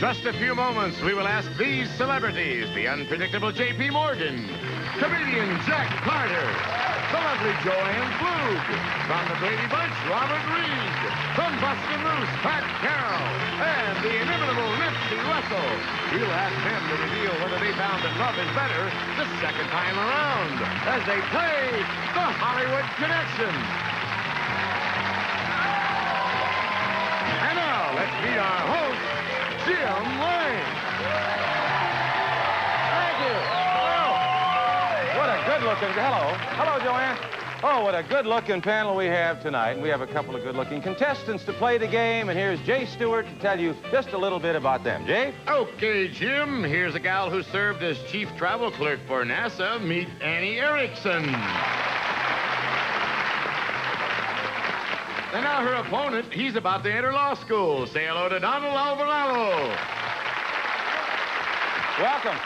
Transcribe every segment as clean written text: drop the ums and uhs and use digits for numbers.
just a few moments, we will ask these celebrities, the unpredictable J.P. Morgan, comedian Jack Carter, the lovely Joanne Pflug, from the Brady Bunch, Robert Reed, from Bustin' Loose, Pat Carroll, and the inimitable Nipsey Russell. We'll ask them to reveal whether they found that love is better the second time around as they play the Hollywood Connection. And now, let's meet our host, Jim Lane. Thank you. Oh, what a good-looking... Hello. Hello, Joanne. Oh, what a good-looking panel we have tonight. And we have a couple of good-looking contestants to play the game. And here's Jay Stewart to tell you just a little bit about them. Jay? Okay, Jim. Here's a gal who served as chief travel clerk for NASA. Meet Annie Erickson. And now her opponent, he's about to enter law school. Say hello to Donald Alvarado. Welcome.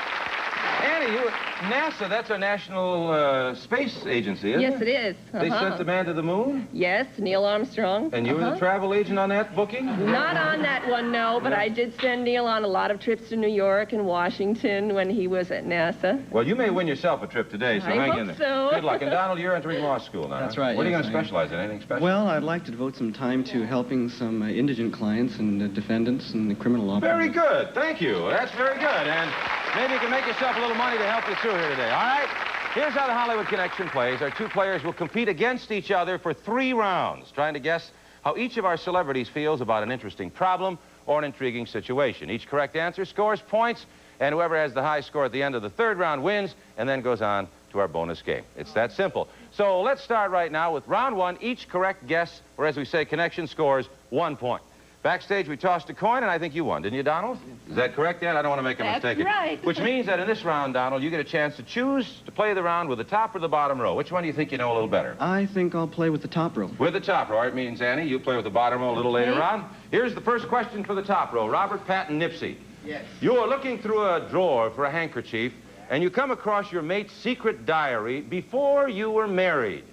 Annie, NASA, that's our national space agency, isn't it? Yes, it is. They sent the man to the moon? Yes, Neil Armstrong. And you were the travel agent on that booking? Not on that one, no, but I did send Neil on a lot of trips to New York and Washington when he was at NASA. Well, you may win yourself a trip today, so hang in there. So. Good luck. And Donald, you're entering law school now. That's right. What are you yes, going to specialize in? Anything special? Well, I'd like to devote some time to helping some indigent clients and defendants in the criminal law. Very good. Thank you. That's very good. And maybe you can make yourself a little money to help you through here today. All right? Here's how the Hollywood Connection plays. Our two players will compete against each other for 3 rounds, trying to guess how each of our celebrities feels about an interesting problem or an intriguing situation. Each correct answer scores points, and whoever has the high score at the end of the 3rd round wins and then goes on to our bonus game. It's that simple. So let's start right now with round 1. Each correct guess, or as we say, connection, scores 1 point. Backstage, we tossed a coin, and I think you won, didn't you, Donald? Is that correct, Dan? I don't want to make a mistake. That's right. Which means that in this round, Donald, you get a chance to choose to play the round with the top or the bottom row. Which one do you think you know a little better? I think I'll play with the top row. With the top row. It means, Annie, you play with the bottom row a little later on. Here's the first question for the top row. Robert, Pat, and Nipsey. Yes. You are looking through a drawer for a handkerchief, and you come across your mate's secret diary before you were married.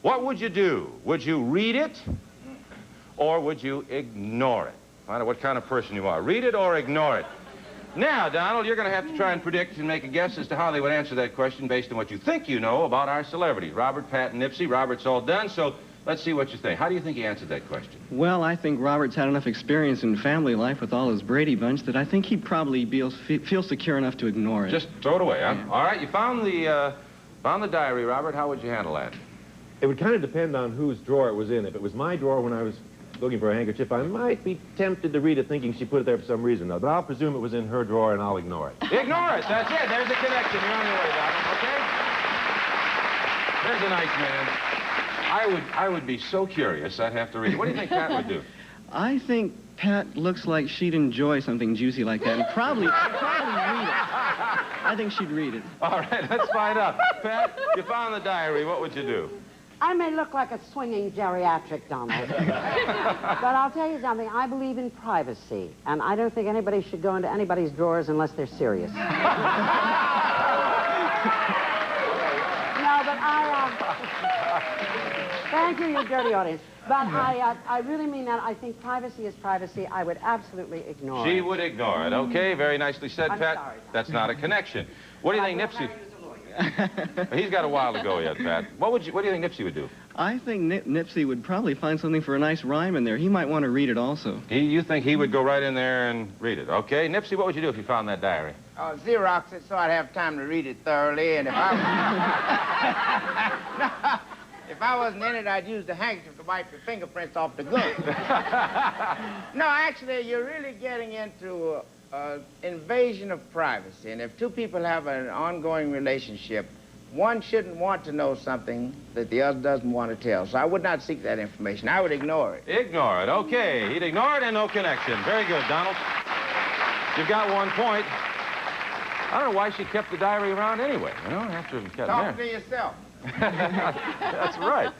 What would you do? Would you read it, or would you ignore it? Find out what kind of person you are. Read it or ignore it. Now, Donald, you're going to have to try and predict and make a guess as to how they would answer that question based on what you think you know about our celebrities. Robert, Pat, and Nipsey. Robert's all done, so let's see what you think. How do you think he answered that question? Well, I think Robert's had enough experience in family life with all his Brady Bunch that I think he'd probably feel secure enough to ignore it. Just throw it away, huh? Yeah. All right, you found the diary, Robert. How would you handle that? It would kind of depend on whose drawer it was in. If it was my drawer when I was looking for a handkerchief, I might be tempted to read it thinking she put it there for some reason, though. But I'll presume it was in her drawer, and I'll ignore it. Ignore it. That's it. There's a connection. You're on your way, Donald. Okay? There's a nice man. I would be so curious, I'd have to read it. What do you think Pat would do? I think Pat looks like she'd enjoy something juicy like that and probably read it. I think she'd read it. All right, let's find out. Pat, you found the diary. What would you do? I may look like a swinging geriatric, Donald. But I'll tell you something. I believe in privacy, and I don't think anybody should go into anybody's drawers unless they're serious. No, but thank you, you dirty audience. But I really mean that. I think privacy is privacy. I would absolutely ignore it. She would ignore it. Okay, very nicely said, I'm Pat. sorry. That's not a connection. What do you think Nipsey... He's got a while to go yet, Pat. What do you think Nipsey would do? I think Nipsey would probably find something for a nice rhyme in there. He might want to read it also. You think he would go right in there and read it? Okay. Nipsey, what would you do if you found that diary? Xerox it so I'd have time to read it thoroughly, and if I wasn't in it, I'd use the handkerchief to wipe your fingerprints off the gun. No, actually, you're really getting into invasion of privacy, and if two people have an ongoing relationship, one shouldn't want to know something that the other doesn't want to tell. So I would not seek that information. I would ignore it. Ignore it. Okay. He'd ignore it and no connection. Very good, Donald. You've got 1 point. I don't know why she kept the diary around anyway. You know, after Talk to yourself. That's right.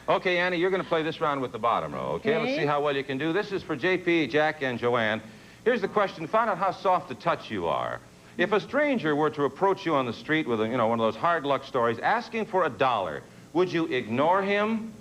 Okay, Annie, you're going to play this round with the bottom row, okay? Let's see how well you can do. This is for JP, Jack, and Joanne. Here's the question. Find out how soft a touch you are. If a stranger were to approach you on the street with, one of those hard luck stories, asking for $1, would you ignore him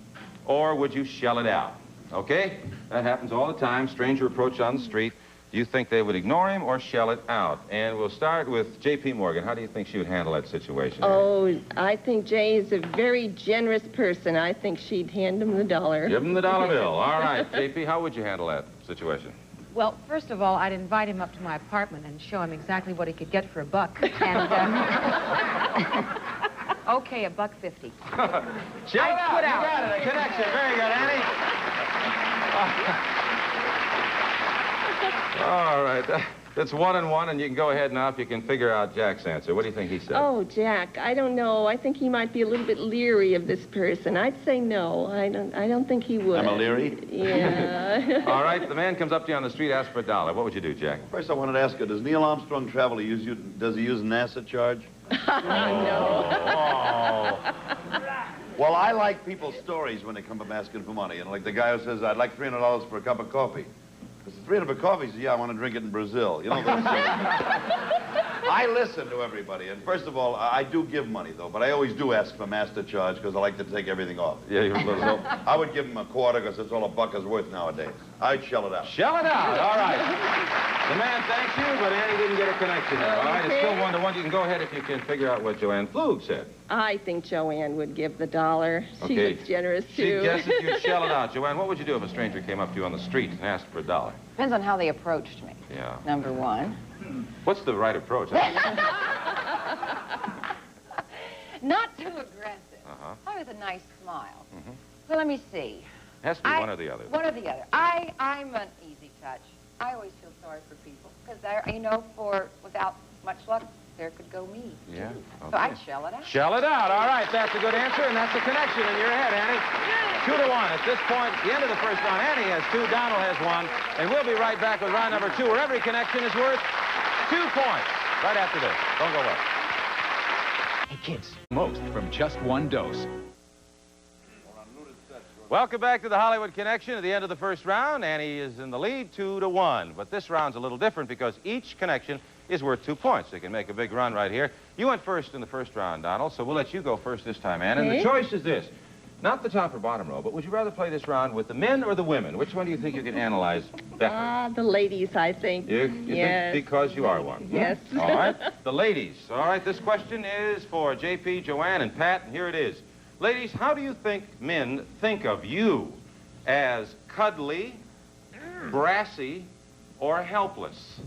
or would you shell it out? Okay? That happens all the time. Stranger approach on the street. Do you think they would ignore him or shell it out? And we'll start with J.P. Morgan. How do you think she would handle that situation? Oh, I think Jay is a very generous person. I think she'd hand him the dollar. Give him the dollar bill. All right, J.P., how would you handle that situation? Well, first of all, I'd invite him up to my apartment and show him exactly what he could get for $1. And, okay, $1.50. Shell it out. You got it. A connection. Very good, Annie. All right. That's 1 and 1, and you can go ahead now if you can figure out Jack's answer. What do you think he said? Oh, Jack, I don't know. I think he might be a little bit leery of this person. I'd say no. I don't think he would. I'm a leery? Yeah. All right, the man comes up to you on the street, asks for $1. What would you do, Jack? First, I wanted to ask her, does Neil Armstrong travel? Does he use NASA charge? No. Oh. Well, I like people's stories when they come up asking for money. And like the guy who says, I'd like $300 for a cup of coffee. It's 300 coffee. Says, yeah, I want to drink it in Brazil. You know, those I listen to everybody. And first of all, I do give money, though. But I always do ask for master charge because I like to take everything off. Yeah, you're a little... So I would give him a quarter because that's all $1 is worth nowadays. I'd shell it out. Shell it out. All right. The man thanks you, but Annie didn't get a connection there. All right, it's still 1 to 1. You can go ahead if you can figure out what Joanne Pflug said. I think Joanne would give the $1. She Okay. looks generous, She too. guesses you'd shell it out. Joanne, what would you do if a stranger came up to you on the street and asked for $1? Depends on how they approached me. Yeah. Number one. What's the right approach? Not too aggressive. Uh-huh. Probably with a nice smile. Mhm. Well, let me see. Has to be one or the other. One or the other. I'm an easy touch. I always feel sorry for people because you know, without much luck, there could go me. Yeah. So I'd shell it out. Shell it out. All right, that's a good answer, and that's a connection in your head, Annie. 2 to 1. At this point, at the end of the first round, Annie has 2, Donald has 1, and we'll be right back with round number 2, where every connection is worth 2 points. Right after this. Don't go away. Hey, kids, most from just one dose. Welcome back to the Hollywood Connection. At the end of the first round, Annie is in the lead, 2 to 1. But this round's a little different because each connection is worth 2 points. You can make a big run right here. You went first in the first round, Donald, so we'll let you go first this time, Ann. And the choice is this. Not the top or bottom row, but would you rather play this round with the men or the women? Which one do you think you can analyze better? The ladies, I think. You Yes. think because you are one? Yes. All right. The ladies. All right, this question is for J.P., Joanne, and Pat, and here it is. Ladies, how do you think men think of you? As cuddly, brassy, or helpless?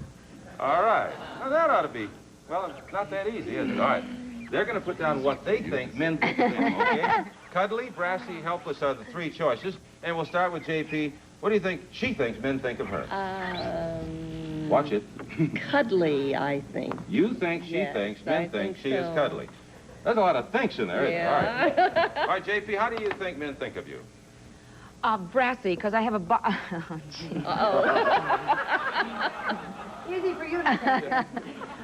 All right. Now, that ought to be, well, it's not that easy, is it? All right. They're going to put down what they think men think of them, okay? Cuddly, brassy, helpless are the 3 choices. And we'll start with J.P. What do you think she thinks men think of her? Watch it. Cuddly, I think. You think she Yes, thinks, I men think she is so. cuddly. There's a lot of thinks in there, Yeah. isn't there? All right. All right, J.P., how do you think men think of you? Brassy, because I have a Easy for you to say.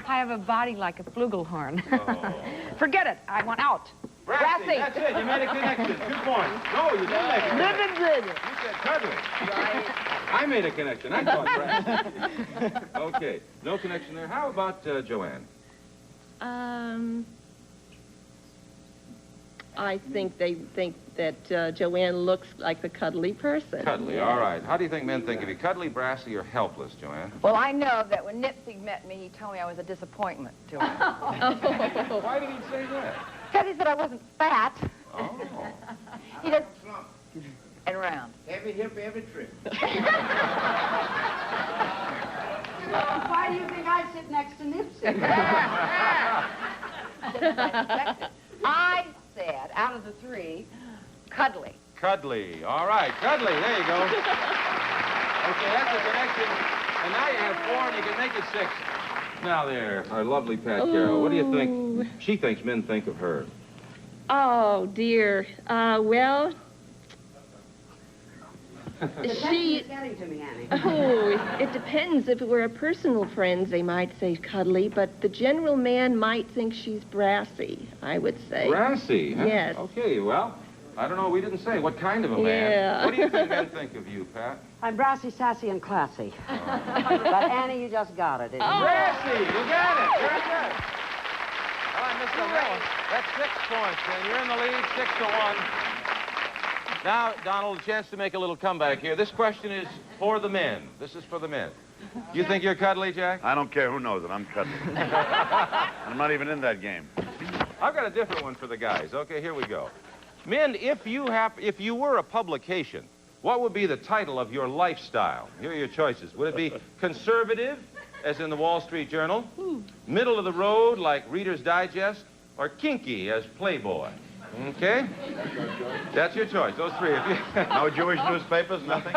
I have a body like a flugelhorn. Oh. Forget it. I want out. Brassy. That's it. You made a connection. 2 points. No, you didn't make a connection. You said cuddly. I made a connection. I thought brassy. Okay. No connection there. How about Joanne? I think they think that Joanne looks like the cuddly person. Cuddly. All right. How do you think men think of you? Cuddly, brassy, or helpless, Joanne? Well, I know that when Nipsey met me, he told me I was a disappointment to him. Why did he say that? Because he said I wasn't fat. Oh. He just... And round. Every hip, every trip. Why do you think I sit next to Nipsey? I said, out of the 3, cuddly. Cuddly. All right. Cuddly. There you go. Okay, that's a connection. And now you have 4, and you can make it 6. Now there, our lovely Pat Carroll. What do you think she thinks men think of her? Oh, dear. Well... She's getting to me, Annie. Oh, it depends. If it were a personal friend, they might say cuddly, but the general man might think she's brassy, I would say. Brassy? Huh? Yes. Okay, well, I don't know. We didn't say what kind of a man. Yeah. What do you think men think of you, Pat? I'm brassy, sassy, and classy. But, Annie, you just got it, didn't you? Brassy! You got it! Very good. All right, Mr. Miller, that's 6 points, and you're in the lead, 6 to 1. Now, Donald, a chance to make a little comeback here. This question is for the men. This is for the men. You think you're cuddly, Jack? I don't care who knows it. I'm cuddly. I'm not even in that game. I've got a different one for the guys. Okay, here we go. Men, if you were a publication, what would be the title of your lifestyle? Here are your choices. Would it be conservative, as in the Wall Street Journal, middle of the road, like Reader's Digest, or kinky, as Playboy? Okay? That's your choice, those three. No Jewish newspapers, nothing?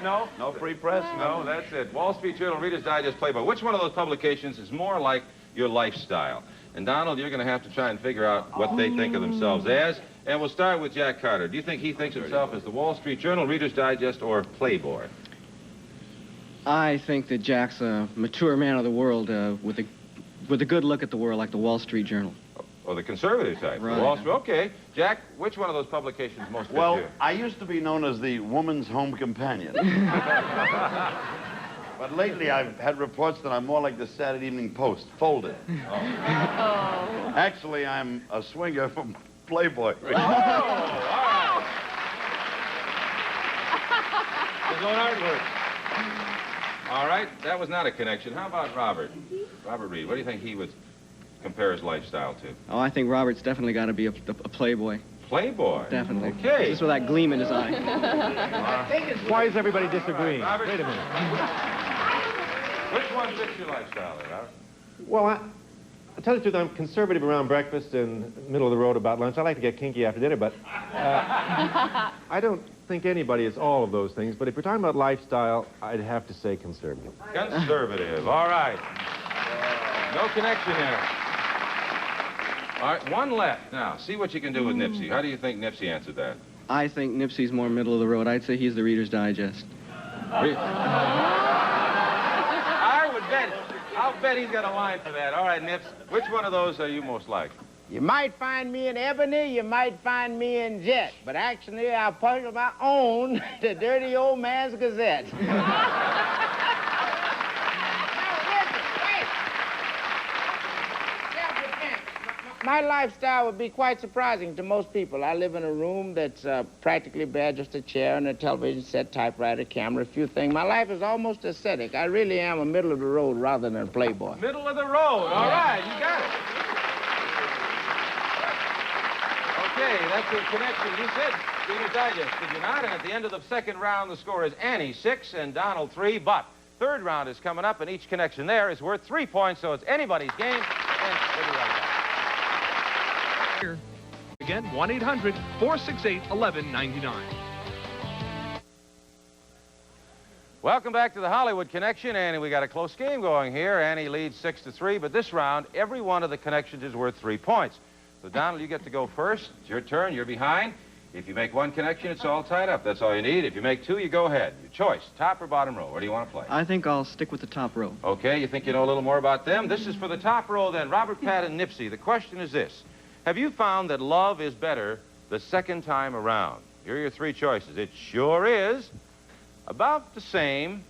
No. No free press? No, that's it. Wall Street Journal, Reader's Digest, Playboy. Which one of those publications is more like your lifestyle? And, Donald, you're going to have to try and figure out what they think of themselves as. And we'll start with Jack Carter. Do you think he thinks himself as the Wall Street Journal, Reader's Digest, or Playboy? I think that Jack's a mature man of the world with a good look at the world, like the Wall Street Journal. Or the conservative type. Right. Wall Street. Okay. Jack, which one of those publications most fits Well, you? I used to be known as the woman's home companion. But lately I've had reports that I'm more like the Saturday Evening Post, folded. Oh. Actually, I'm a swinger from Playboy. Oh, all right. His own artwork. All right, that was not a connection. How about Robert? Robert Reed, what do you think he would compare his lifestyle to? Oh, I think Robert's definitely got to be a playboy. Playboy? Definitely. Okay. Just with that gleam in his eye. Why is everybody disagreeing? Robert? Wait a minute. Which one fits your lifestyle there, Robert? Well, I'll tell you the truth, I'm conservative around breakfast and middle of the road about lunch. I like to get kinky after dinner, but I don't think anybody is all of those things. But if you're talking about lifestyle, I'd have to say conservative. Conservative. All right. No connection there. All right, one left. Now, see what you can do with Nipsey. How do you think Nipsey answered that? I think Nipsey's more middle of the road. I'd say he's the Reader's Digest. I'll bet he's got a line for that. All right, Nips, which one of those are you most like? You might find me in Ebony, you might find me in Jet, but actually I'll publish my own, the Dirty Old Man's Gazette. My lifestyle would be quite surprising to most people. I live in a room that's practically bare, just a chair and a television set, typewriter, camera, a few things. My life is almost ascetic. I really am a middle of the road rather than a playboy. Middle of the road. All right, you got it. Okay, that's your connection. You said Reader's Digest, did you not? And at the end of the second round, the score is Annie 6 and Donald 3. But third round is coming up, and each connection there is worth 3 points, so it's anybody's game. And we'll be right back. Again, 1-800-468-1199. Welcome back to the Hollywood Connection, and we got a close game going here. Annie leads 6-3, but this round, every one of the connections is worth 3 points. So, Donald, you get to go first. It's your turn. You're behind. If you make one connection, it's all tied up. That's all you need. If you make two, you go ahead. Your choice, top or bottom row. Where do you want to play? I think I'll stick with the top row. Okay, you think you know a little more about them? This is for the top row, then. Robert, Pat, and Nipsey. The question is this. Have you found that love is better the second time around? Here are your 3 choices. It sure is, about the same,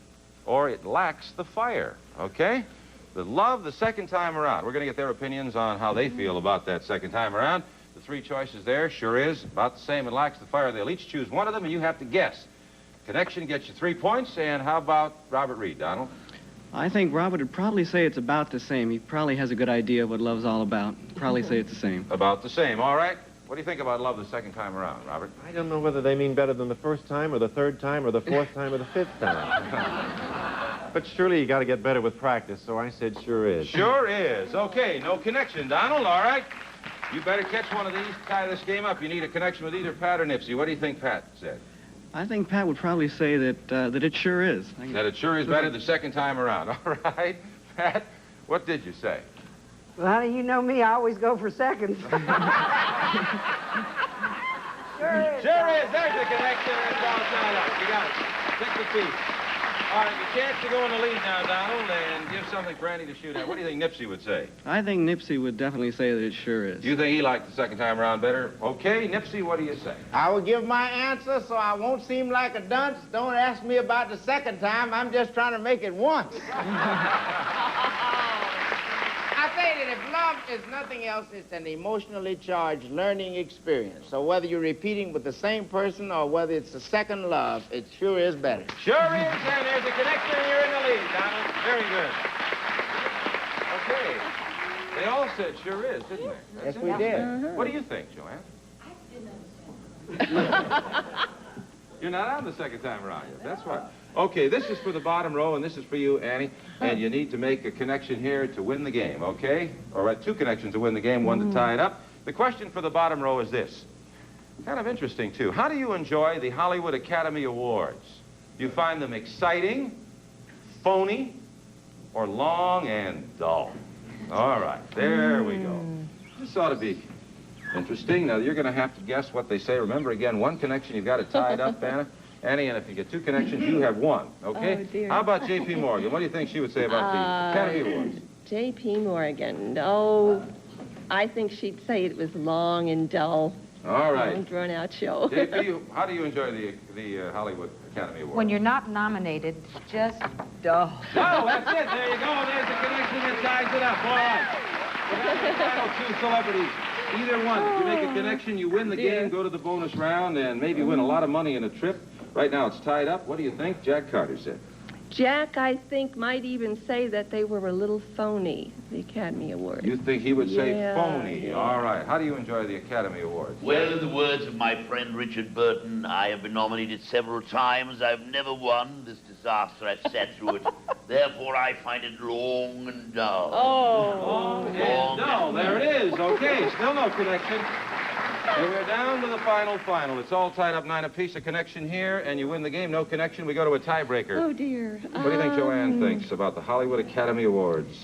or it lacks the fire, okay? The love the second time around. We're going to get their opinions on how they feel about that second time around. The 3 choices there, sure is, about the same, and lacks the fire. They'll each choose one of them, and you have to guess. Connection gets you 3 points, and how about Robert Reed, Donald? I think Robert would probably say it's about the same. He probably has a good idea of what love's all about. Probably say it's the same. About the same, all right. What do you think about love the second time around, Robert? I don't know whether they mean better than the first time or the third time or the fourth time or the 5th time. But surely you got to get better with practice, so I said sure is. Sure is. Okay, no connection, Donald, all right. You better catch one of these, tie this game up. You need a connection with either Pat or Nipsey. What do you think Pat said? I think Pat would probably say that that it sure is. That it sure is better the second time around. All right. Pat, what did you say? Well, honey, you know me. I always go for seconds. Sure is. Sure is. There's the connection. It's all tied up. You got it. 6 apiece. All right, your chance to go in the lead now, Donald, and give something for Annie to shoot at. What do you think Nipsey would say? I think Nipsey would definitely say that it sure is. You think he liked the second time around better? Okay, Nipsey, what do you say? I will give my answer so I won't seem like a dunce. Don't ask me about the second time. I'm just trying to make it once. I say that if love is nothing else, it's an emotionally charged learning experience. So whether you're repeating with the same person or whether it's a second love, it sure is better. Sure is, and there's a connection. You're in the lead, Donald. Very good. Okay. They all said sure is, didn't they? Yes, we did. What do you think, Joanne? You're not on the second time around yet. That's right. Okay, this is for the bottom row, and this is for you, Annie. And you need to make a connection here to win the game, okay? Or two connections to win the game, one to tie it up. The question for the bottom row is this. Kind of interesting, too. How do you enjoy the Hollywood Academy Awards? Do you find them exciting, phony, or long and dull? All right, there we go. This ought to be interesting. Now, you're going to have to guess what they say. Remember, again, one connection, you've got to tie it up, Annie, and if you get two connections, you have one, okay? Oh, dear. How about J.P. Morgan? What do you think she would say about the Academy Awards? J.P. Morgan. Oh, I think she'd say it was long and dull. All right. Long, drawn-out show. J.P., how do you enjoy the Hollywood Academy Awards? When you're not nominated, just dull. No, that's it. There you go. There's the connection that ties it up. All right. So that's the final two celebrities. Either one. If you make a connection, you win the game, go to the bonus round, and maybe win a lot of money in a trip. Right now, it's tied up. What do you think? Jack Carter said. Jack, I think, might even say that they were a little phony, the Academy Awards. You think he would say phony? Yeah. All right. How do you enjoy the Academy Awards? Well, in the words of my friend Richard Burton, I have been nominated several times. I've never won. This disaster, I've sat through it. Therefore, I find it long and dull. Long and dull. There it is. Okay. Still no connection. And we're down to the final. It's all tied up 9 apiece. A connection here, and you win the game. No connection, we go to a tiebreaker. Oh, dear. What do you think Joanne thinks about the Hollywood Academy Awards?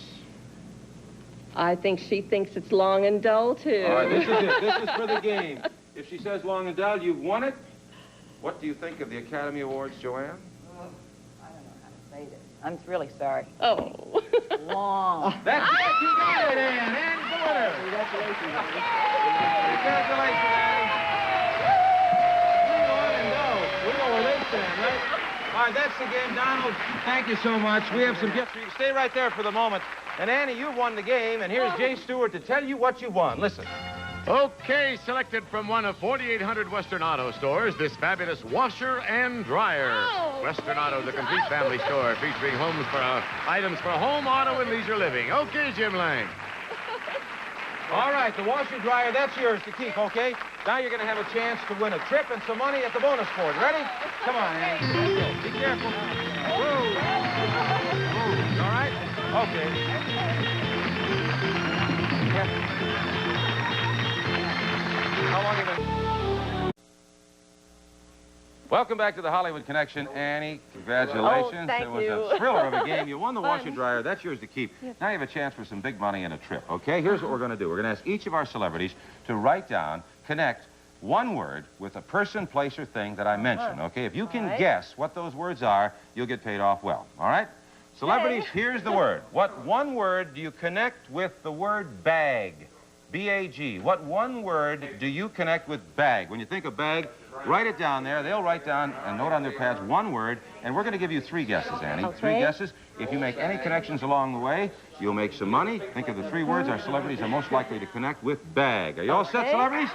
I think she thinks it's long and dull, too. All right, this is it. This is for the game. If she says long and dull, you've won it. What do you think of the Academy Awards, Joanne? I don't know how to say this. I'm really sorry. Oh. Long. That's it. You got it, Ann. Ann's the winner. Congratulations, Annie. Congratulations, Annie. Long and dull. We know where they stand, right? All right, that's the game. Donald, thank you so much. We have some gifts for you. Stay right there for the moment. And Annie, you won the game, and here's Jay Stewart to tell you what you won. Listen. Okay, selected from one of 4,800 Western Auto stores, this fabulous washer and dryer. Oh, Western Auto, the complete family store, featuring items for home, auto, and leisure living. Okay, Jim Lang. All right, the washer dryer, that's yours to keep, okay? Now you're going to have a chance to win a trip and some money at the bonus board. Ready? Come on, Annie. Let's go. Be careful. Whoa. All right? Okay. How long have you been? Welcome back to the Hollywood Connection, Annie. Congratulations. Oh, thank it was you. a thriller of a game. You won the washer dryer. That's yours to keep. Yes. Now you have a chance for some big money and a trip, okay? Here's what we're going to do. We're going to ask each of our celebrities to write down, connect one word with a person, place, or thing that I mentioned, okay? If you can guess what those words are, you'll get paid off well, all right? Celebrities, here's the word. What one word do you connect with the word bag? B-A-G. What one word do you connect with bag? When you think of bag, write it down there. They'll write down and note on their pads one word, and we're going to give you 3 guesses, Annie. Okay. 3 guesses. If you make any connections along the way, you'll make some money. Think of the 3 words our celebrities are most likely to connect with bag. Are you all set, celebrities?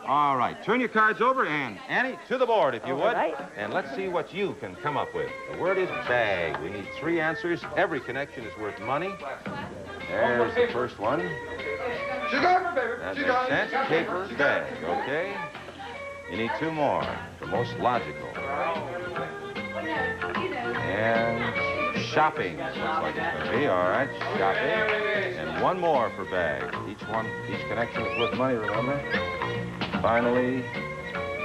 All right. Turn your cards over, and Annie, to the board, if you would. Right. And let's see what you can come up with. The word is bag. We need 3 answers. Every connection is worth money. There's the first one. That makes sense. Paper bag, okay? You need 2 more. The most logical. And shopping. Looks like it's going to be. All right, shopping. And 1 more for bag. Each connection is worth money, remember? Finally,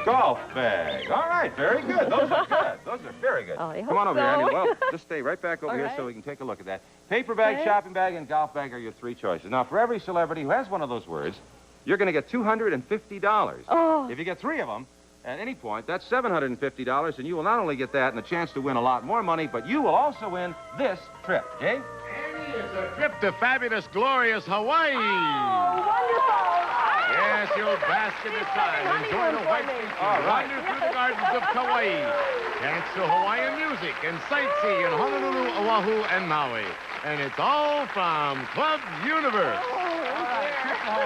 golf bag. All right, very good. Those are good. Those are very good. I Come on hope over here, so. Andy. Well, just stay right back over here so we can take a look at that. Paper bag, shopping bag, and golf bag are your 3 choices. Now, for every celebrity who has one of those words, you're going to get $250. Oh. If you get 3 of them, at any point, that's $750, and you will not only get that and a chance to win a lot more money, but you will also win this trip. Jay? It's a trip to fabulous, glorious Hawaii. Oh, wonderful. Yes, you'll bask in the sun, enjoy the white beaches, wander through the gardens of Kauai, dance to Hawaiian music, and sightsee in Honolulu, Oahu, and Maui. And it's all from Club Universe.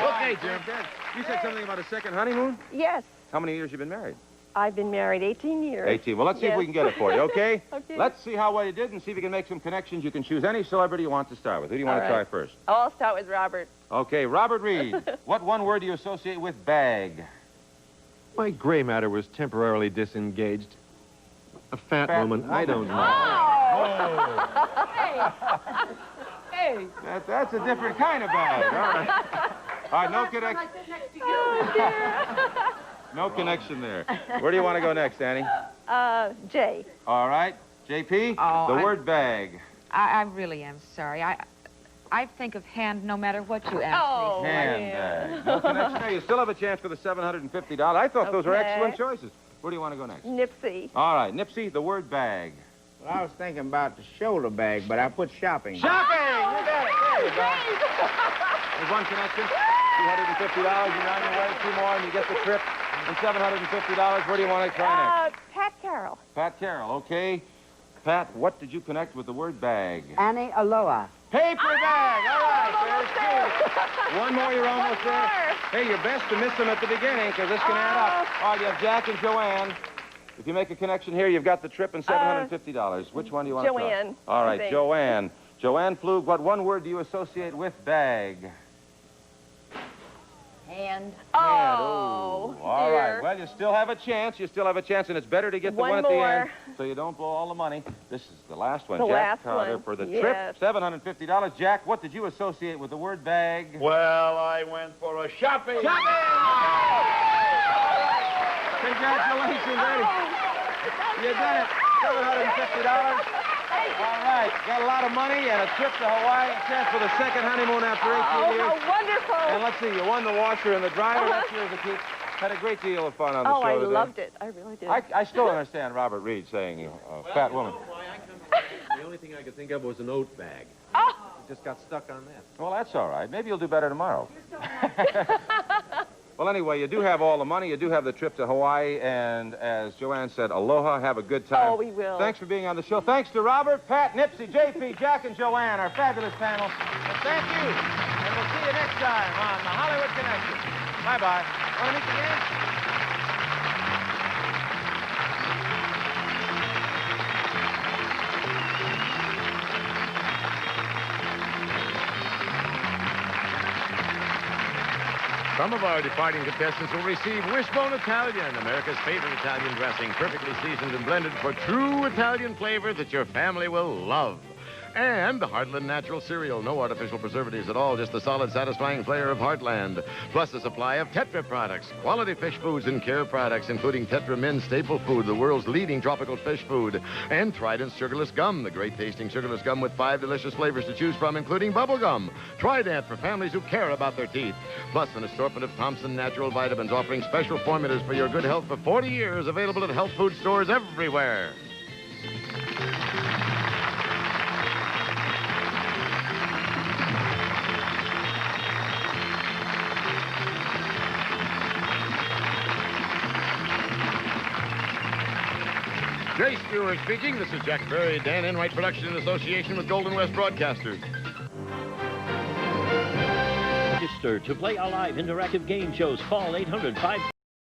Okay, Jim. You said something about a second honeymoon? Yes, How many years you been married? I've been married 18 years. 18. Well, let's see if we Yes. can get it for you, okay? Okay. Let's see how well you did and see if you can make some connections. You can choose any celebrity you want to start with. Who do you want All to try right. first? Oh, I'll start with Robert. Okay, Robert Reed. What one word do you associate with bag? My gray matter was temporarily disengaged. A fat woman. I don't know. Hey. That's a different kind of bag. All right. All right, no connection. No connection there. Where do you want to go next, Annie? Jay. All right. JP, Oh, the word bag. I really am sorry. I think of hand no matter what you ask Oh, me. Handbag. No connection there. You still have a chance for the $750. I thought those were Okay. excellent choices. Where do you want to go next? Nipsey. All right, Nipsey, the word bag. Well, I was thinking about the shoulder bag, but I put shopping. Shopping! You got it. There you go. There's one connection. $250. You're on your way. Two more, and you get the trip. And $750. Where do you want to try next? Pat Carroll. Pat Carroll, okay. Pat, what did you connect with the word bag? Annie Aloha. Paper bag. All right, there's two. One more, you're almost there. Hey, you're best to miss them at the beginning because this can add up. All right, you have Jack and Joanne. If you make a connection here, you've got the trip and $750. Which one do you want to try? Joanne. All I right, think. Joanne. Joanne Pflug, what one word do you associate with bag? Hand. Oh, All right. dear. Well, you still have a chance. You still have a chance, and it's better to get the One one at the more. end so you don't blow all the money. This is the last one. The Jack last Carter one. for the Yes. trip, $750. Jack, what did you associate with the word bag? Well, I went for a shopping. Congratulations, Eddie. You did it. $750. All right. Got a lot of money and a trip to Hawaii. A chance for the second honeymoon after 18 years. how wonderful. And let's see, you won the washer and the dryer. That's yours to keep. Had a great deal of fun on the Oh, show I today. loved it. I really did. I still understand Robert Reed saying fat woman. The only thing I could think of was an oat bag. Oh. Just got stuck on that. Well, that's all right. Maybe you'll do better tomorrow. Well, anyway, you do have all the money. You do have the trip to Hawaii. And as Joanne said, aloha. Have a good time. Oh, we will. Thanks for being on the show. Thanks to Robert, Pat, Nipsey, JP, Jack, and Joanne, our fabulous panel. And thank you. And we'll see you next time on the Hollywood Connection. Bye-bye. Want to meet again? Some of our departing contestants will receive Wishbone Italian, America's favorite Italian dressing, perfectly seasoned and blended for true Italian flavor that your family will love. And the Heartland Natural Cereal. No artificial preservatives at all, just the solid, satisfying flavor of Heartland. Plus a supply of Tetra products, quality fish foods and care products, including Tetra Min Staple Food, the world's leading tropical fish food. And Trident Sugarless Gum, the great-tasting sugarless gum with 5 delicious flavors to choose from, including bubble gum. Trident for families who care about their teeth. Plus an assortment of Thompson Natural Vitamins offering special formulas for your good health for 40 years, available at health food stores everywhere. Jay Stewart speaking. This is Jack Berry, Dan Enright Production in association with Golden West Broadcasters. Register to play our live interactive game shows. Call 800-5